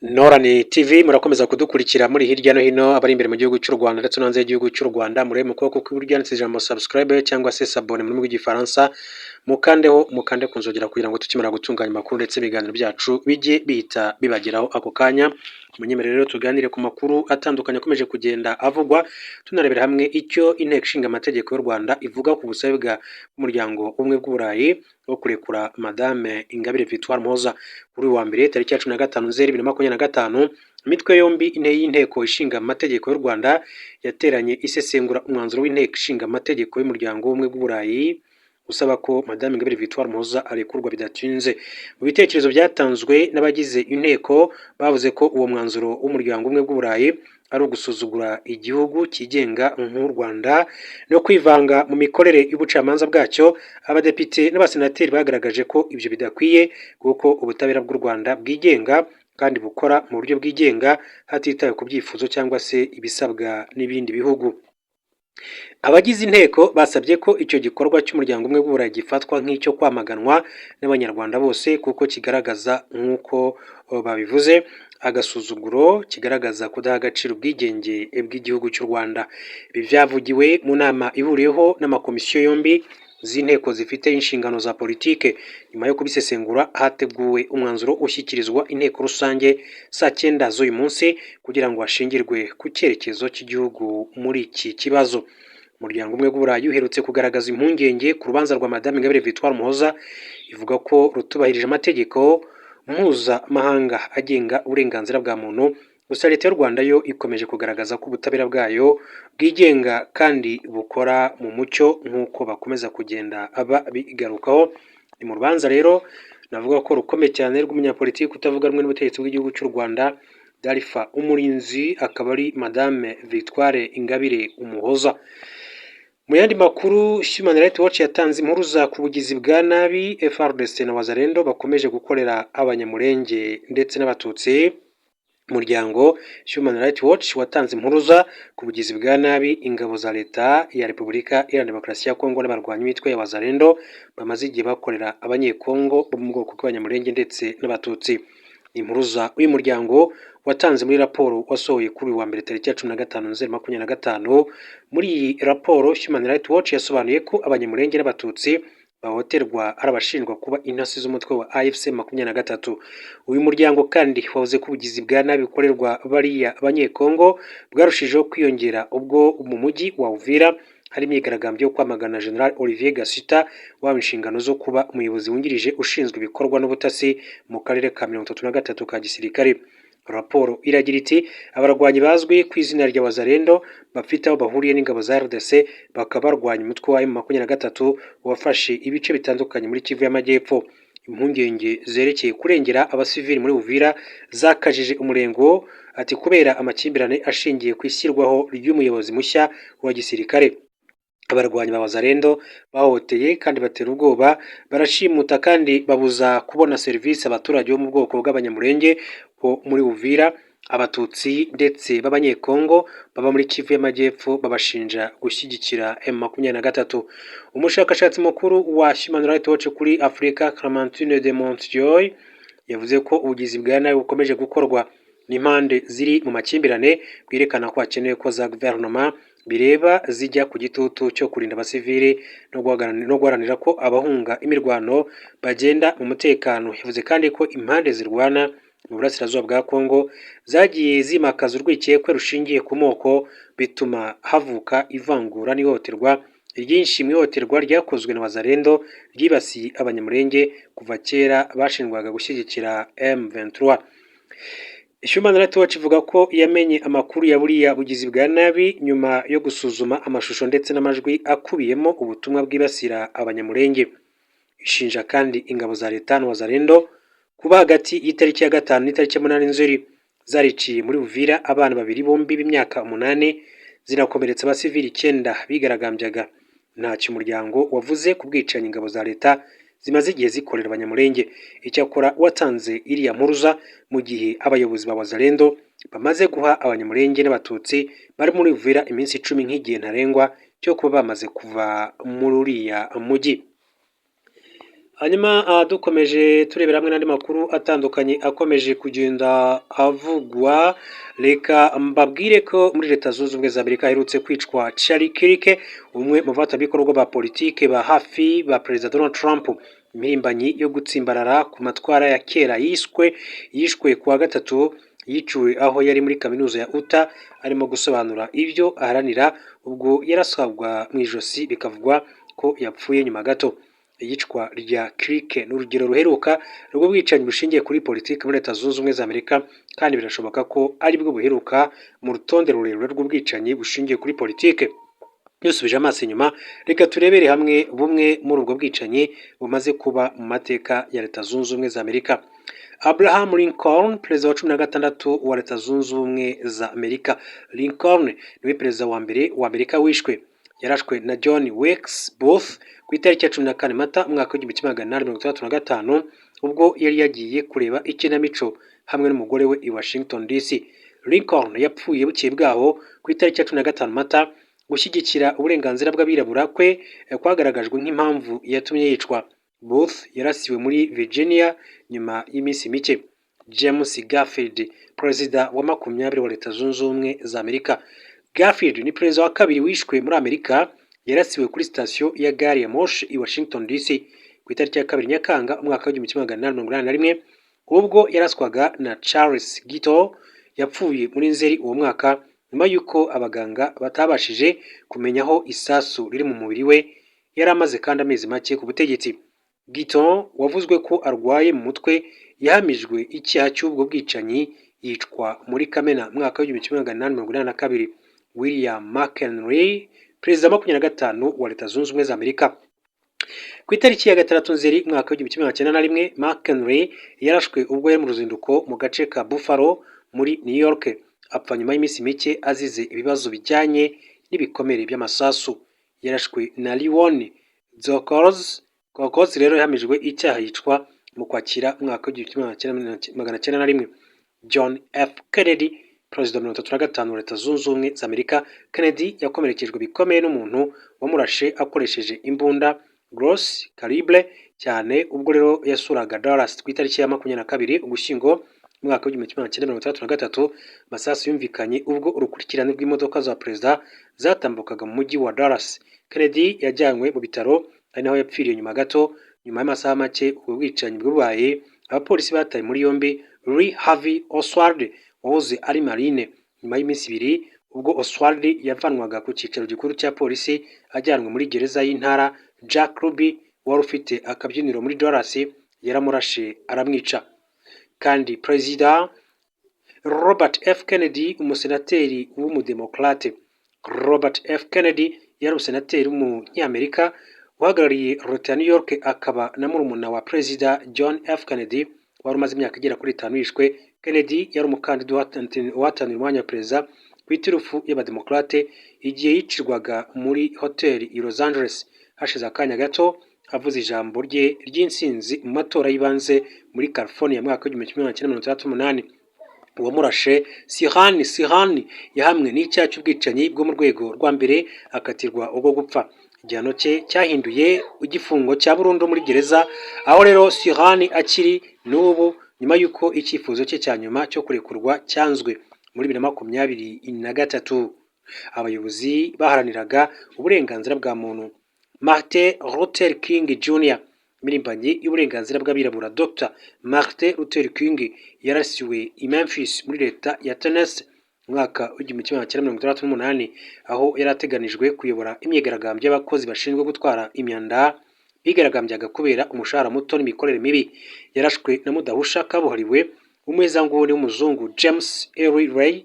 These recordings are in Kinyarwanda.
Norani TV murakomeza kudukurikira muri hirya no hino abari imbere mu gihugu cy'u Rwanda ndetse no hanze y'igihugu cy'u Rwanda murebe mu kuboko kw'iburyo handitse ijambo subscribe cyangwa se sabone mu rurimi rw'igifaransa mukande kunzogera kugira ngo tukimara gutunganya amakuru ndetse ibiganiro byacu bijye bihita bibageraho ako kanya. Munyemerere rero tuganire ku makuru atandukanye akomeje kugenda avugwa tunarebera hamwe icyo inteko ishinga amategeko y'u Rwanda ivuga ku busabe bw'umuryango ubumwe bw'Uburayi wo kurekura Madame Ingabire Victoire Umuhoza kuri wa mbere tariki ya 15/02/2025. Imitwe yombi y'inteko ishinga amategeko y'u Rwanda yateranye isesengura umwanzuro w'inteko ishinga amategeko y'umuryango w'ubumwe bw'Uburayi usaba ko Madame Ingabire Victoire Umuhoza arekurwa bidatinze. Mu bitekerezo byatanzwe n'abagize inteko bavuze ko uwo mwanzuro w'umuryango w'ubumwe bw'Uburayi ari ugusuzugura igihugu cyigenga nk'u Rwanda no kwivanga mu mikorere y'ubucamanza bwacyo. Abadepite n'abasenateri bagaragaje ko ibyo bidakwiye kuko ubutabera bw'u Rwanda bwigenga kandi bukora mu buryo bwigenga hatitawe ku byifuzo cyangwa se ibisabwa n'ibindi bihugu. Abagize inteko basabye ko icyo gikorwa cy'umuryango umwe w'Uburayi gifatwa nk'icyo kwamaganwa n'abanyarwanda bose kuko kigaragaza nk'uko babivuze agasuzuguro, kigaragaza kudaha agaciro ubwigenge bw'igihugu cy'u Rwanda. Ibi byavugiwe mu nama ihuriyeho n'amakomisiyo yombi z'inteko zifite inshingano za politike. Nyuma yo kubisesengura hateguwe umwanzuro ushyikirizwa inteko rusange saa 9 z'uyu munsi kugira ngo hashingirwe ku cyerekezo cy'igihugu muri iki kibazo. Umuryango umwe w'Uburayi uherutse kugaragaza impungenge ku rubanza rwa Madame Ingabire Victoire Umuhoza ivuga ko rutubahirije amategeko mpuzamahanga agenga uburenganzira bwa muntu. Gusa leta y'u Rwanda yo ikomeje kugaragaza ko ubutabera bwayo bwigenga kandi bukora mu mucyo nk'uko bakomeza kugenda bigarukaho. Ni mu rubanza rero navuga ko rukomeye cyane rw'umunyapolitiki utavuga rumwe n'ubutegetsi bw'igihugu cy'u Rwanda Darifa Umurinzi, akaba ari Madame Victoire Ingabire Umuhoza. Mu yandi makuru, Human Rights Watch yatanze impuruza ku bugizi bwa nabi FARDC na Wazalendo bakomeje gukorera abanyamurenge ndetse n'abatutsi. Umuryango Human Rights Watch watanze impuruza ku bugizi bwa nabi ingabo za leta ya Repubulika Iharanira Demokarasi ya Kongo n'abarwanyi b'imitwe ya Wazalendo bamaze igihe bakorera abanyekongo bo mu bwoko bw'abanyamurenge ndetse n'abatutsi. Impuruza uyu muryango watanze muri raporo wasohoye kuri wa mbere tariki ya 15/05/2025. Muri iyi raporo Human Rights Watch yasobanuye ko abanyamurenge n'abatutsi bahoterwa ari abashinjwa kuba intasi z'umutwe wa AFC 23. Uyu muryango kandi wavuze ko ubugizi bwa nabi bukorerwa bariya abanyekongo bwarushijeho kwiyongera ubwo mu mujyi wa Uvira hari imyigaragambyo yo kwamagana General Olivier Gasita wahawe inshingano zo kuba umuyobozi wungirije ushinzwe ibikorwa n'ubutasi mu karere ka 33 ka gisirikare. Raporo iragira iti abarwanyi bazwi ku izina rya Wazalendo bafite aho bahuriye n'ingabo za RDC bakaba barwanya umutwe wa M23 wafashe ibice bitandukanye muri Kivu y'Amajyepfo. Impungenge zerekeye kurengera abasivili muri Uvira zakajije umurengo ati kubera amakimbirane ashingiye ku ishyirwaho ry'umuyobozi mushya wa gisirikare. Abarwanyi ba Wazalendo bahoteye kandi batera ubwoba, barashimuta kandi babuza kubona serivisi abaturage bo mu bwoko bw'abanyamurenge bo muri Uvira. Abatutsi ndetse b'abanyekongo baba muri Kivu y'Amajyepfo babashinja gushyigikira M23. Umushakashatsi mukuru wa Human Rights Watch kuri Afrika Clementine de Montjoy yavuze ko ubugizi bwa nabi bukomeje gukorwa n'impande ziri mu makimbirane bwerekana ko hakenewe ko za guverinoma bireba zijya ku gitutu cyo kurinda abasivili no guharanira ko abahunga imirwano bagenda mu mutekano. Yavuze kandi ko impande zirwana mu burasirazuba bwa Kongo zagiye zimakaza urwikekwe rushingiye ku moko bituma havuka ivangura n'ihohoterwa ryinshi. Mu ihohoterwa ryakozwe na Wazalendo ryibasiye abanyamurenge kuva kera bashinjwaga gushyigikira M23. Human Rights Watch ivuga ko yamenye amakuru ya buriya bugizi bwa nabi nyuma yo gusuzuma amashusho ndetse n'amajwi akubiyemo ubutumwa bwibasira abanyamurenge. Ishinja kandi ingabo za leta na Wazalendo kuba hagati y'itariki ya 5 n'itariki ya 8 Nzeri zariciye muri Uvira abana babiri bombi b'imyaka 8 zirakomeretsa abasivili 9 bigaragambyaga. Ntacyo umuryango wavuze ku bwicanyi ingabo za leta zimaze igihe zikorera abanyamurenge. Icyakora watanze iriya mpuruza mu gihe abayobozi ba Wazalendo bamaze guha abanyamurenge n'abatutsi bari muri Uvira iminsi 10 nk'igihe ntarengwa cyo kuba bamaze kuva muri uriya mujyi. hanyuma dukomeje turebera hamwe n'andi makuru atandukanye akomeje kugenda avugwa, reka mbabwire ko muri Leta Zunze Ubumwe za Amerika aherutse kwicwa Charlie Kirk, umwe mu bafatanyabikorwa ba politike ba hafi ba Perezida Donald Trump. Impirimbanyi yo gutsimbarara ku matwara ya kera yishwe kuwa gatatu, yiciwe aho yari muri kaminuza ya Utah arimo gusobanura ibyo aharanira, ubwo yarasabwa mu ijosi bikavugwa ko yapfuye nyuma gato. Iyicwa rya Kirk ni urugero ruheruka rw'ubwicanyi bushingiye kuri politiki muri Leta Zunze Ubumwe za Amerika, kandi birashoboka ko ari bwo buheruka mu rutonde rurerure rw'ubwicanyi bushingiye kuri politiki. Dusubije amaso inyuma, reka turebere hamwe bumwe muri ubwo bwicanyi bumaze kuba mu mateka ya Leta Zunze Ubumwe za Amerika. Abraham Lincoln, perezida wa 16 wa Leta Zunze Ubumwe za Amerika. Lincoln niwe perezida wa mbere wa Amerika wishwe. Yarashwe na John Wilkes Booth ku itariki ya 14 Mata umwaka w'1865 ubwo yari yagiye kureba ikinamico hamwe n'umugore we i Washington DC. Lincoln yapfuye bukeye bwaho ku itariki ya 15 Mata. Gushyigikira uburenganzira bw'abirabura kwe kwagaragajwe nk'impamvu yatumye yicwa. Booth yarasiwe muri Virginia nyuma y'iminsi mike. James Garfield, perezida wa 20 wa Leta Zunze Ubumwe za Amerika. Garfield ni perezida wa kabiri wishwe muri Amerika, yarasiwe kuri sitasiyo ya gari ya moshi i Washington DC ku itariki ya 2 Nyakanga umwaka w'1881 ubwo yaraswaga na Charles Gito. Yapfuye muri Nzeri uwo mwaka nyuma y'uko abaganga batabashije kumenya aho isasu riri mu mubiri we. Yari amaze kandi amezi make ku butegetsi. Gito wavuzwe ko arwaye mu mutwe yahamijwe icyaha cy'ubwo bwicanyi, yicwa muri Kamena mwaka w'1882. William McKinley, perezida wa 25 wa Leta Zunze Ubumwe za Amerika. Ku itariki ya 6 Nzeri mwaka w'1901, McKinley yarashwe ubwo yari mu ruzinduko mu gace ka Buffalo muri New York. Apfa nyuma y'iminsi mike azize ibibazo bijyanye n'ibikomere by'amasasu. Yarashwe na Leon Zokoz. Zokoz rero yahamijwe icyaha, yicwa mu Kwakira mwaka w'1901. John F. Kennedy, perezida wa 35 wa Leta Zunze Ubumwe za Amerika. Kennedy yakomerekejwe bikomeye n'umuntu wamurashe akoresheje imbunda gross calibre cyane ubwo rero yasuraga Dallas ku itariki ya 22 Ugushyingo mwaka w'1963. Masasu yumvikanye ubwo urukurikirane rw'imodoka za perezida zatambukaga mu mujyi wa Dallas. Kennedy yajyanywe mu bitaro, ari naho yapfiriye nyuma gato. Nyuma y'amasaha make ubwo bwicanyi bwabaye, abapolisi bataye muri yombi Lee Harvey Oswald wahoze ari marine. Nyuma y'iminsi 2 ubwo Oswald yavanwaga ku cyicaro gikuru cya polisi ajyanwe muri gereza y'intara, Jack Ruby wari ufite akabyiniro muri Dallas yaramurashe aramwica. Kandi Perezida Robert F. Kennedy, umusenateri w'umudemokrate. Robert F. Kennedy yari umusenateri w'umunyamerika uhagarariye Leta ya New York, akaba na murumuna wa Perezida John F. Kennedy wari umaze imyaka igera kuri 5 yishwe. Kennedy yari umukandida wahatanira umwanya wa perezida ku iturufu y'abademokrate igihe yicirwaga muri hoteli i Los Angeles. Hashize akanya gato avuze ijambo rye ry'insinzi mu matora y'ibanze muri California mwaka w'1968. Uwamurashe Sirhan yahamwe n'icyaha cy'ubwicanyi bwo mu rwego rwa mbere, akatirwa ubwo gupfa. Igihano cye cyahinduye igifungo cya burundu muri gereza, aho rero Sirhan akiri n'ubu nyuma y'uko icyifuzo cye cya nyuma cyo kurekurwa cyanzwe muri 2023. Abayobozi baharaniraga uburenganzira bwa muntu. Martin Luther King Jr., impirimbanyi y'uburenganzira bw'abirabura. Dr. Martin Luther King yarasiwe i Memphis muri leta ya Tennessee mwaka w'1968 aho yarateganijwe kuyobora imyigaragambyo y'abakozi bashinzwe gutwara imyanda bigaragambyaga kubera umushahara muto n'imikorere mibi. Yarashwe na mudahusha kabuhariwe umwezanguni w'umuzungu James Earl Ray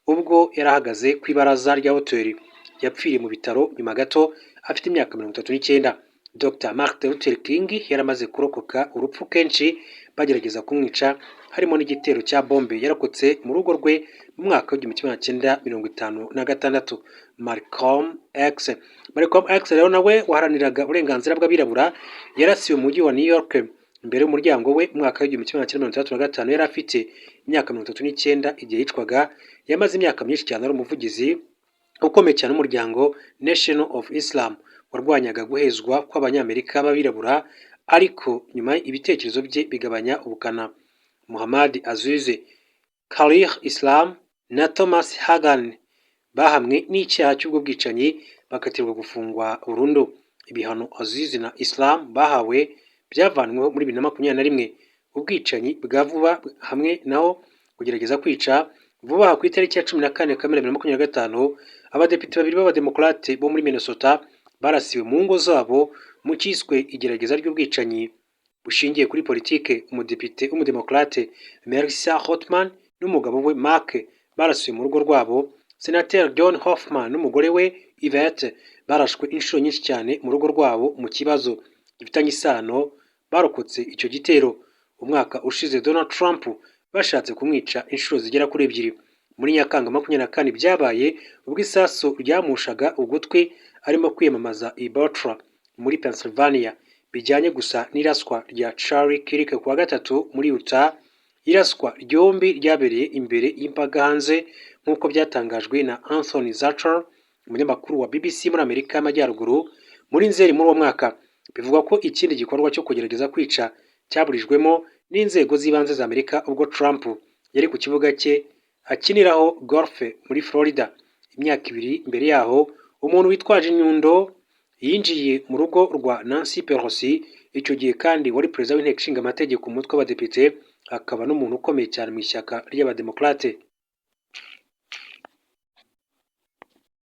ubwo yarahagaze ku ibaraza rya hoteli. Yapfiriye mu bitaro nyuma gato afite imyaka 39. Dr. Martin Luther King yaramaze kurokoka urupfu kenshi bagerageza kumwica, harimo n'igitero cya bombe yarokotse mu rugo rwe mu mwaka w'1956. Malcolm X rero nawe waharaniraga uburenganzira bw'abirabura yarasiwe mu mujyi wa New York imbere y'umuryango we mu mwaka w'1935. Yari afite imyaka 39 igihe yicwaga. Yamaze imyaka myinshi cyane ari umuvugizi ukomeye cyane umuryango Nation of Islam warwanyaga guhezwa kw'abanyamerika b'abirabura ariko nyuma ibitekerezo bye bigabanya ubukana. Muhammad Aziz, Khalil Islam na Thomas Hagan bahamwe n'icyaha cy'ubwo bwicanyi bakatirwa gufungwa burundu. Ibihano Aziz na Islam bahawe byavanweho muri 2021. Ubwicanyi bwa vuba hamwe naho kugerageza kwica vuba aha ku itariki ya 14 Kamena 2025, abadepite babiri b'abademokarate bo muri Minnesota barasiwe mu ngo zabo mu cyiswe igerageza ry'ubwicanyi bushingiye kuri politike. Umudepite w'umudemokarate Melissa Hotman n'umugabo we Mark barasiwe mu rugo rwabo. Senateri John Hoffman n'umugore we Yvette barashwe inshuro nyinshi cyane mu rugo rwabo mu kibazo gifitanye isano barokotse icyo gitero. Umwaka ushize Donald Trump bashatse kumwica inshuro zigera kuri 2. Muri Nyakanga 2024 byabaye ubwo isaso ryamushaga ugutwi arimo kwiyamamaza i Baltimore muri Pennsylvania, bijyanye gusa n'iraswa rya Charlie Kirk kuwa gatatu muri Utah. Iraswa ryombi ryabereye imbere y'imbaga hanze nk'uko byatangajwe na Anthony Zurcher, umunyamakuru wa BBC muri Amerika y'Amajyaruguru muri Nzeri muri uwo mwaka. Bivugwa ko ikindi gikorwa cyo kugerageza kwica cyaburijwemo n'inzego z'ibanze za Amerika ubwo Trump yari ku kibuga cye akiniraho golf muri Florida. Imyaka 2 mbere yaho, umuntu witwaje inyundo yinjiye mu rugo rwa Nancy Pelosi, icyo gihe kandi wari perezida w'inteko ishinga amategeko umutwe w'abadepite, akaba n'umuntu ukomeye cyane mu ishyaka ry'abademokarate.